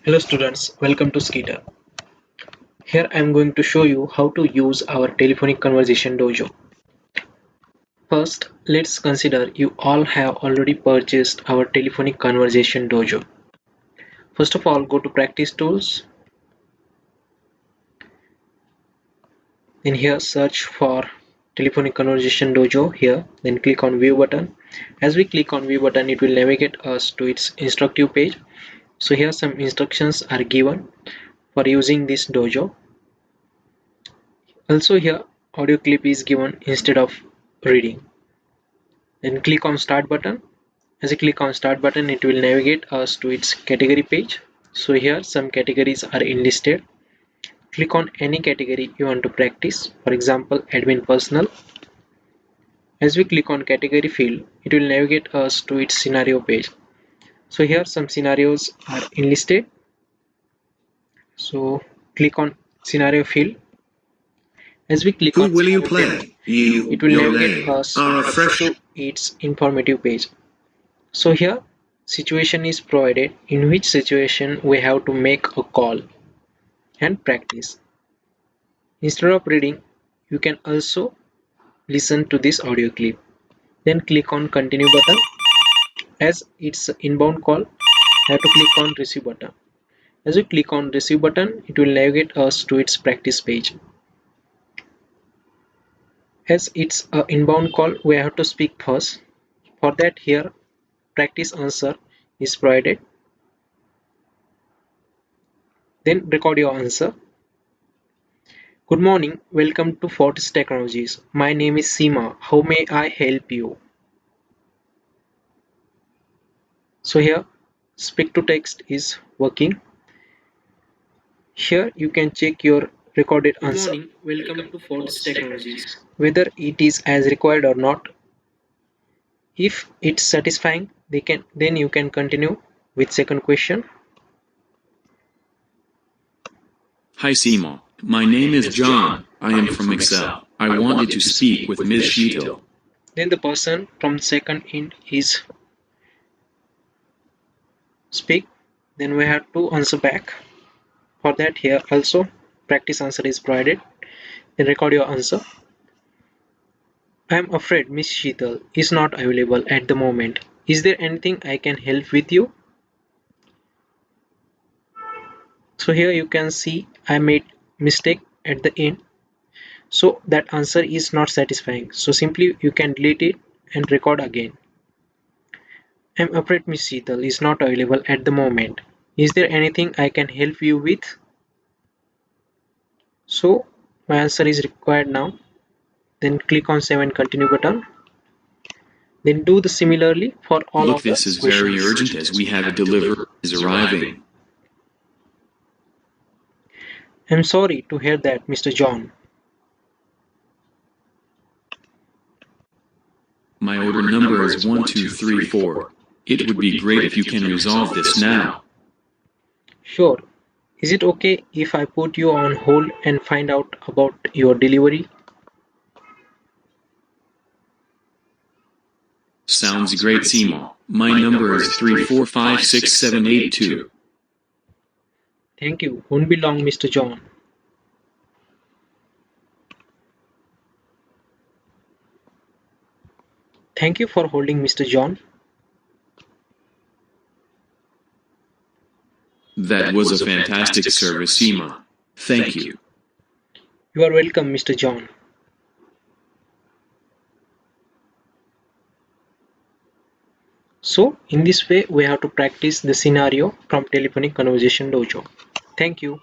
Hello students, welcome to SKITRE. Here I am going to show you how to use our telephonic conversation dojo. First, let's consider you all have already purchased our telephonic conversation dojo. First of all, go to practice tools. Then here search for telephonic conversation dojo here. Then click on view button. As we click on view button, it will navigate us to its instructive page. So here some instructions are given for using this dojo. Also here audio clip is given instead of reading. Then click on start button. As you click on start button, it will navigate us to its category page. So here some categories are enlisted. Click on any category you want to practice, for example admin personal. As we click on category field, it will navigate us to its scenario page. So here some scenarios are enlisted. So click on scenario field. As we click Who on will you scenario field, play? You, it will your navigate name, us are a fresh. to its informative page. So here situation is provided, in which situation we have to make a call and practice. Instead of reading, you can also listen to this audio clip. Then click on continue button. As it's inbound call, you have to click on receive button. As you click on receive button, it will navigate us to its practice page. As it's an inbound call, we have to speak first. For that, here practice answer is provided. Then record your answer. Good morning, welcome to Fortis Technologies. My name is Seema. How may I help you? So here speak to text is working. Here you can check your recorded answer. Good morning, welcome to Fortis Technologies. Whether it is as required or not. If it's satisfying, then you can continue with second question. Hi Seema, my name is John. I am from Excel. I wanted to speak with Ms. Sheetal. Then the person from second end is speak. Then we have to answer back. For that, here also practice answer is provided. Then record your answer. I am afraid Miss Sheetal is not available at the moment. Is there anything I can help with you? So here you can see I made mistake at the end. So that answer is not satisfying. So simply you can delete it and record again. I am afraid Miss Sheetal is not available at the moment. Is there anything I can help you with? So my answer is required now. Then click on save and continue button. Then do the similarly for all Look, of the this is questions. very urgent as we have a delivery is arriving. I'm sorry to hear that, Mr. John. My order number is 1234. It would be great if you can resolve this now. Sure. Is it okay if I put you on hold and find out about your delivery? Sounds great Seema. My number is 3456782. Thank you. Won't be long, Mr. John. Thank you for holding, Mr. John. That was a fantastic service Seema. Thank you. You are welcome, Mr. John. So, in this way, we have to practice the scenario from Telephonic Conversation Dojo. Thank you.